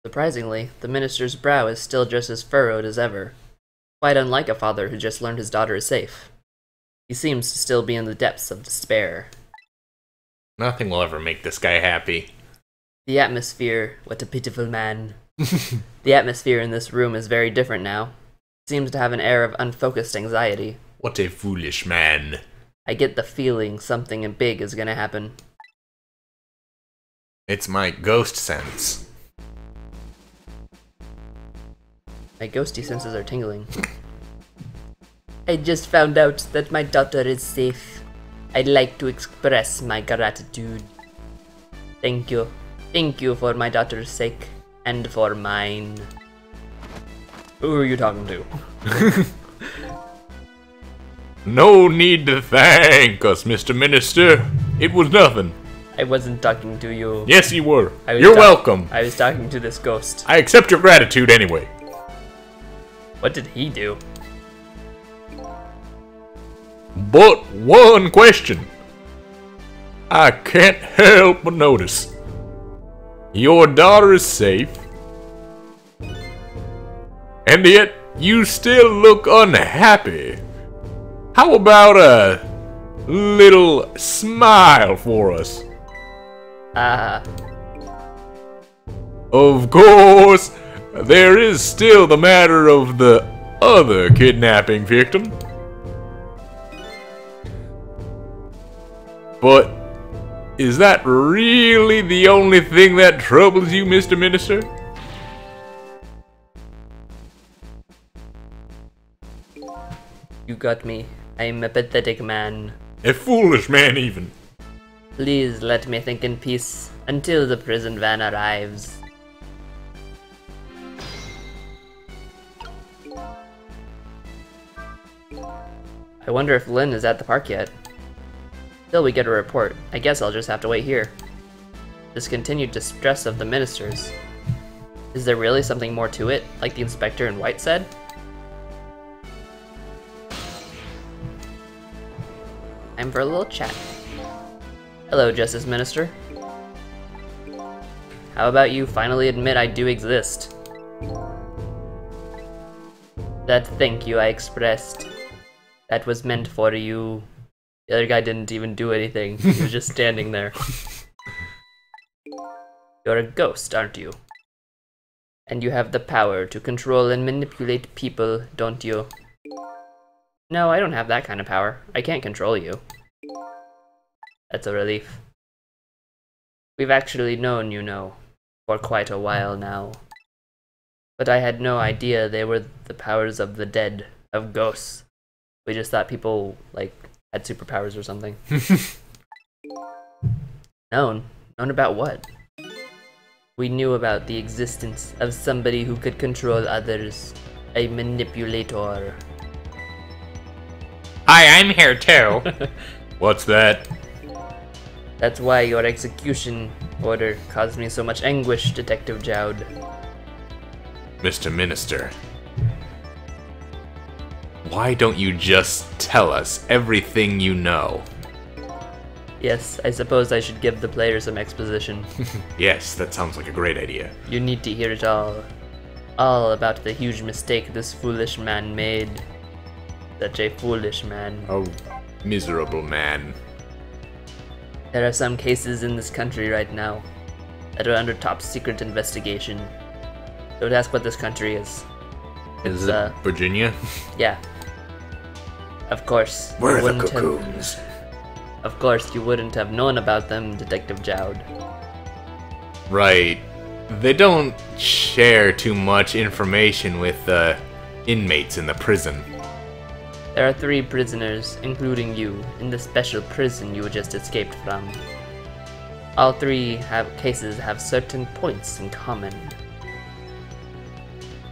Surprisingly, the minister's brow is still just as furrowed as ever, quite unlike a father who just learned his daughter is safe. He seems to still be in the depths of despair. Nothing will ever make this guy happy. The atmosphere, what a pitiful man. The atmosphere in this room is very different now. It seems to have an air of unfocused anxiety. What a foolish man. I get the feeling something big is gonna happen. It's my ghost sense. My ghosty senses are tingling. I just found out that my daughter is safe. I'd like to express my gratitude. Thank you. Thank you for my daughter's sake, and for mine. Who are you talking to? No need to thank us, Mr. Minister. It was nothing. I wasn't talking to you. Yes, you were. You're welcome. I was talking to this ghost. I accept your gratitude anyway. What did he do? But one question. I can't help but notice. Your daughter is safe. And yet, you still look unhappy. How about a little smile for us? Of course, there is still the matter of the other kidnapping victim. But is that really the only thing that troubles you, Mr. Minister? You got me. I'm a pathetic man. A foolish man, even. Please let me think in peace until the prison van arrives. I wonder if Lynn is at the park yet. Till we get a report, I guess I'll just have to wait here. This continued distress of the ministers. Is there really something more to it, like the inspector in white said? Time for a little chat. Hello, Justice Minister. How about you finally admit I do exist? That thank you I expressed. That was meant for you. The other guy didn't even do anything. He was just standing there. You're a ghost, aren't you? And you have the power to control and manipulate people, don't you? No, I don't have that kind of power. I can't control you. That's a relief. We've actually known, you know, for quite a while now. But I had no idea they were the powers of the dead, of ghosts. We just thought people, like, had superpowers or something. Known? Known about what? We knew about the existence of somebody who could control others. A manipulator. Hi, I'm here too. What's that? That's why your execution order caused me so much anguish, Detective Jowd. Mr. Minister. Why don't you just tell us everything you know? Yes, I suppose I should give the player some exposition. Yes, that sounds like a great idea. You need to hear it all. All about the huge mistake this foolish man made. Such a foolish man. Oh, miserable man. There are some cases in this country right now that are under top secret investigation. Don't ask what this country is. Is it Virginia? Yeah. Of course. Where are the cocoons? Of course, you wouldn't have known about them, Detective Jowd. Right. They don't share too much information with inmates in the prison. There are 3 prisoners, including you, in the special prison you just escaped from. All 3 cases have certain points in common.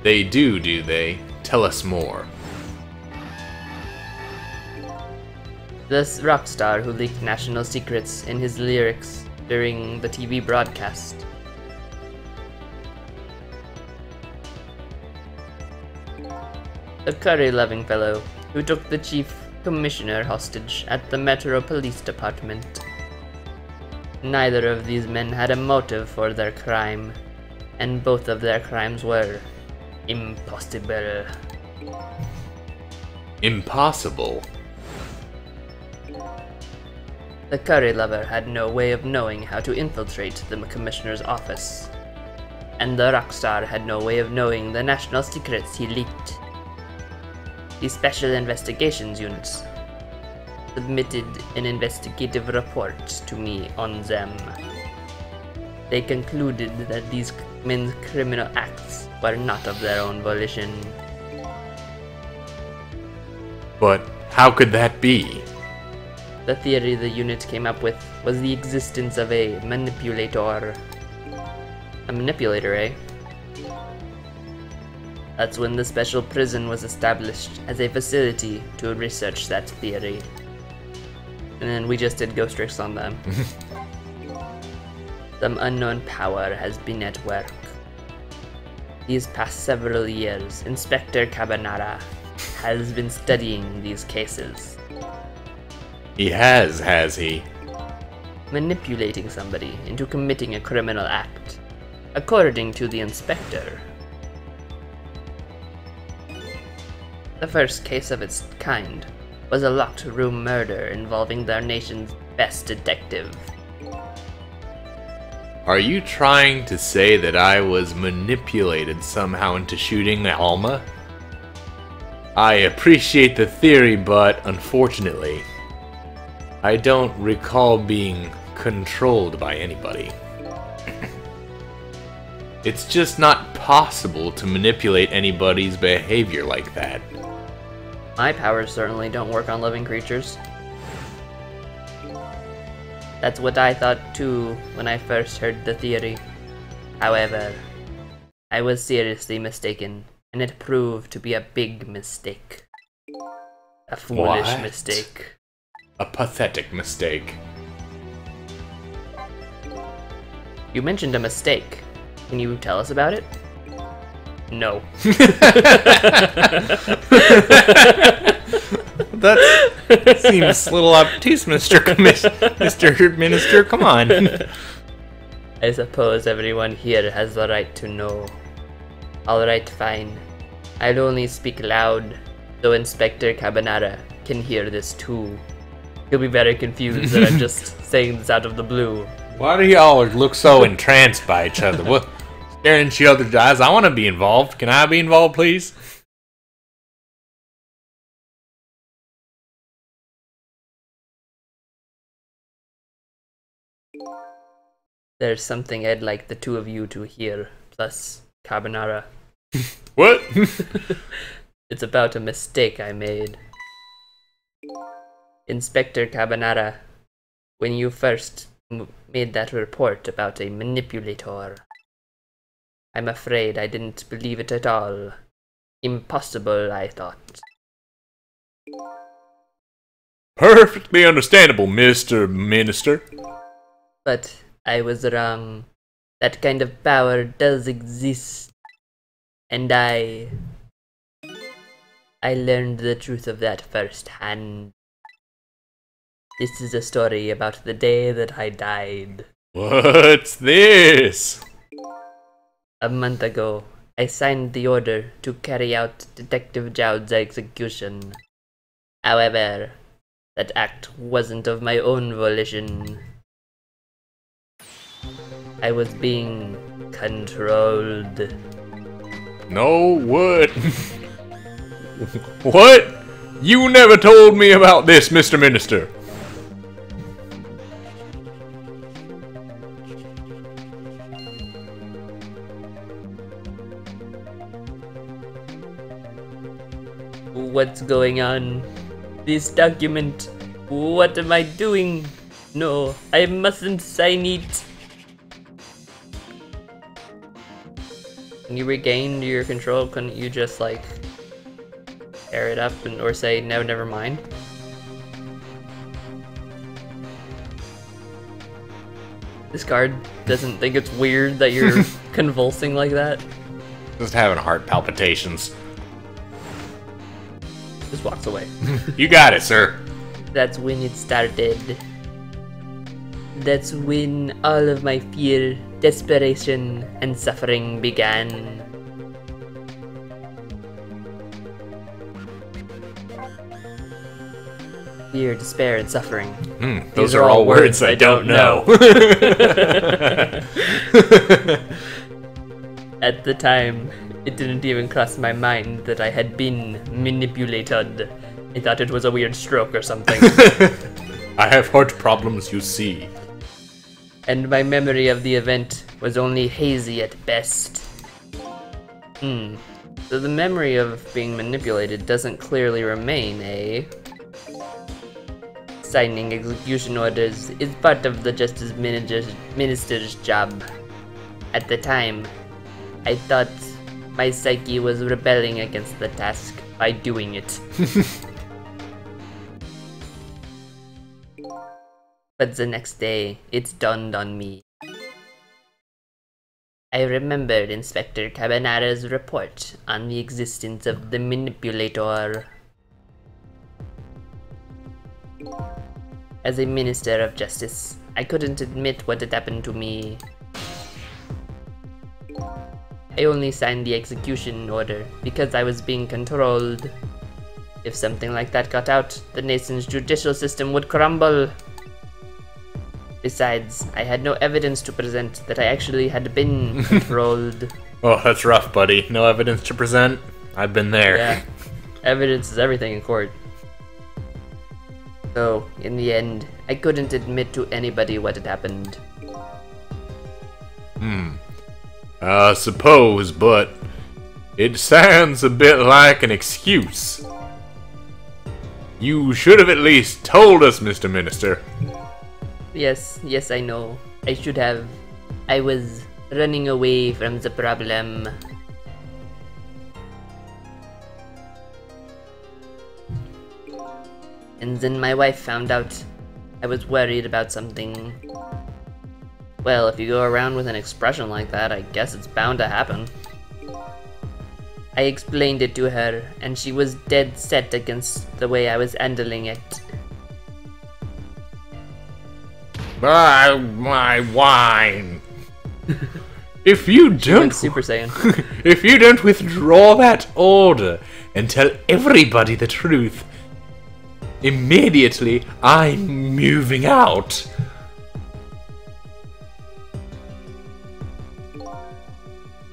They do they? Tell us more. This rock star who leaked national secrets in his lyrics during the TV broadcast. The curry-loving fellow who took the chief commissioner hostage at the Metro Police Department. Neither of these men had a motive for their crime. and both of their crimes were impossible. Impossible? The curry lover had no way of knowing how to infiltrate the commissioner's office, and the rockstar had no way of knowing the national secrets he leaked. The Special Investigations Units submitted an investigative report to me on them. They concluded that these men's criminal acts were not of their own volition. But how could that be? The theory the unit came up with was the existence of a manipulator. A manipulator, eh? That's when the special prison was established as a facility to research that theory. And then we just did ghost tricks on them. Some unknown power has been at work. These past several years, Inspector Cabanara has been studying these cases. He has he? Manipulating somebody into committing a criminal act, according to the inspector. The first case of its kind was a locked room murder involving their nation's best detective. Are you trying to say that I was manipulated somehow into shooting Alma? I appreciate the theory, but unfortunately, I don't recall being controlled by anybody. It's just not possible to manipulate anybody's behavior like that. My powers certainly don't work on living creatures. That's what I thought too when I first heard the theory. However, I was seriously mistaken, and it proved to be a big mistake. A foolish mistake. A pathetic mistake. You mentioned a mistake. Can you tell us about it? No. That seems a little obtuse, Mr. Minister. Come on. I suppose everyone here has the right to know. Alright, fine. I'll only speak loud, so Inspector Cabanara can hear this too. He'll be very confused that I'm just saying this out of the blue. Why do y'all look so entranced by each other? What? Staring into each other's eyes. I want to be involved. Can I be involved, please? There's something I'd like the two of you to hear, plus Carbonara. What? It's about a mistake I made. Inspector Carbonara, when you first made that report about a manipulator, I'm afraid I didn't believe it at all. Impossible, I thought. Perfectly understandable, Mr. Minister. But I was wrong. That kind of power does exist. And I learned the truth of that firsthand. This is a story about the day that I died. What's this? A month ago, I signed the order to carry out Detective Jowd's execution. However, that act wasn't of my own volition. I was being controlled. No, what? What? You never told me about this, Mr. Minister. What's going on? This document. What am I doing? No, I mustn't sign it. When you regained your control, couldn't you just like tear it up and or say no, never mind? This card doesn't think it's weird that you're convulsing like that. Just having heart palpitations. Just walks away. You got it, sir. That's when it started. That's when all of my fear, desperation, and suffering began. Fear, despair, and suffering. Those are all words I don't know. At the time, it didn't even cross my mind that I had been manipulated. I thought it was a weird stroke or something. I have heart problems, you see. And my memory of the event was only hazy at best. So the memory of being manipulated doesn't clearly remain, eh? Signing execution orders is part of the Justice Minister's job. At the time, I thought my psyche was rebelling against the task by doing it. But the next day, it dawned on me. I remembered Inspector Cabanara's report on the existence of the manipulator. As a Minister of Justice, I couldn't admit what had happened to me. I only signed the execution order because I was being controlled. If something like that got out, the nation's judicial system would crumble. Besides, I had no evidence to present that I actually had been controlled. Oh, that's rough, buddy. No evidence to present? I've been there. Yeah, evidence is everything in court. So, in the end, I couldn't admit to anybody what had happened. Suppose, but it sounds a bit like an excuse. You should have at least told us, Mr. Minister. Yes, I know. I should have. I was running away from the problem. And then my wife found out. I was worried about something. Well, if you go around with an expression like that, I guess it's bound to happen. I explained it to her, and she was dead set against the way I was handling it. My wine. If you don't, Super Saiyan. if you don't withdraw that order and tell everybody the truth, immediately I'm moving out.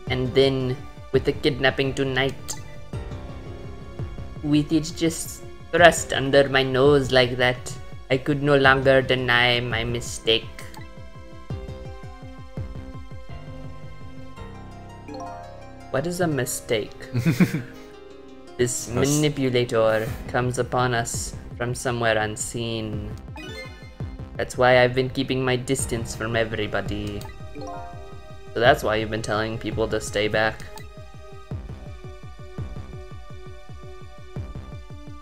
And then, with the kidnapping tonight, with it just thrust under my nose like that, I could no longer deny my mistake. What is a mistake? This manipulator comes upon us from somewhere unseen. That's why I've been keeping my distance from everybody. So that's why you've been telling people to stay back.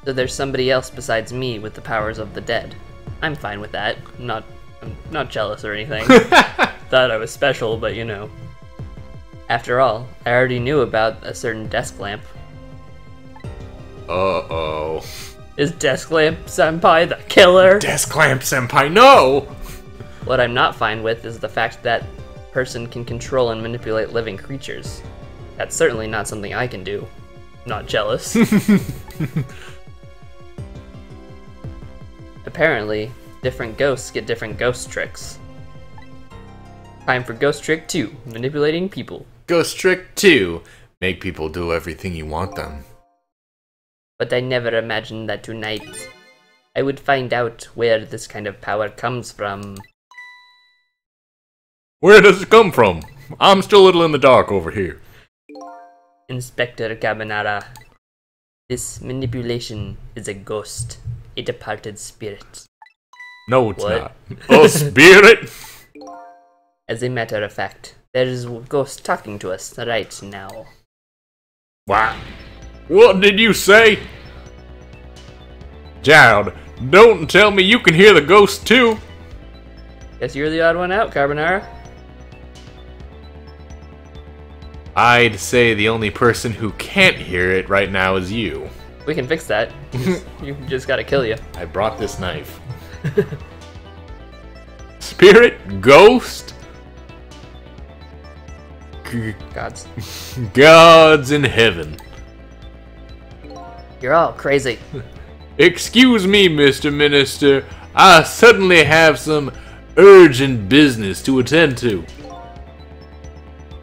So there's somebody else besides me with the powers of the dead. I'm fine with that. I'm not jealous or anything. Thought I was special, but you know. After all, I already knew about a certain desk lamp. Uh-oh. Is Desk Lamp Senpai the killer? Desk Lamp Senpai, no! What I'm not fine with is the fact that person can control and manipulate living creatures. That's certainly not something I can do. Not jealous. Apparently, different ghosts get different ghost tricks. Time for Ghost Trick 2, manipulating people. Ghost Trick 2, make people do everything you want them. But I never imagined that tonight I would find out where this kind of power comes from. Where does it come from? I'm still a little in the dark over here. Inspector Cabanara, this manipulation is a ghost, a departed spirit. No, it's What? not. A spirit? As a matter of fact, there is a ghost talking to us right now. What? What did you say? Child, don't tell me you can hear the ghost too. Guess you're the odd one out, Carbonara. I'd say the only person who can't hear it right now is you. We can fix that. You just gotta kill you. I brought this knife. Spirit? Ghost? Gods. Gods in heaven. You're all crazy. Excuse me, Mr. Minister. I suddenly have some urgent business to attend to.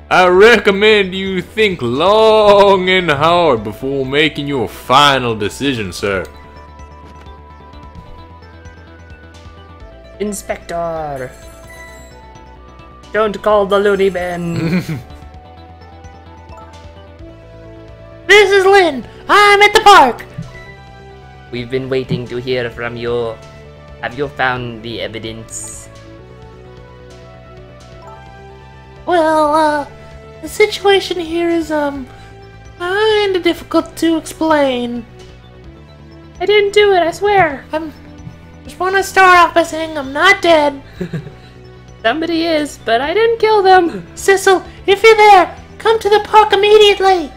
I recommend you think long and hard before making your final decision, sir. Inspector! Don't call the loony bin! This is Lynn. I'm at the park. We've been waiting to hear from you. Have you found the evidence? Well, the situation here is, kinda difficult to explain. I didn't do it, I swear! Just wanna start off by saying I'm not dead. Somebody is, but I didn't kill them! Sissel, if you're there, come to the park immediately.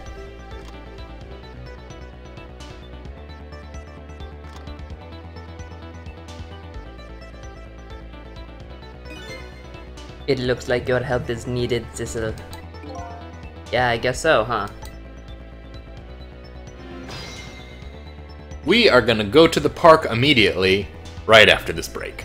It looks like your help is needed, Sissel. Yeah, I guess so, huh? We are gonna go to the park immediately, right after this break.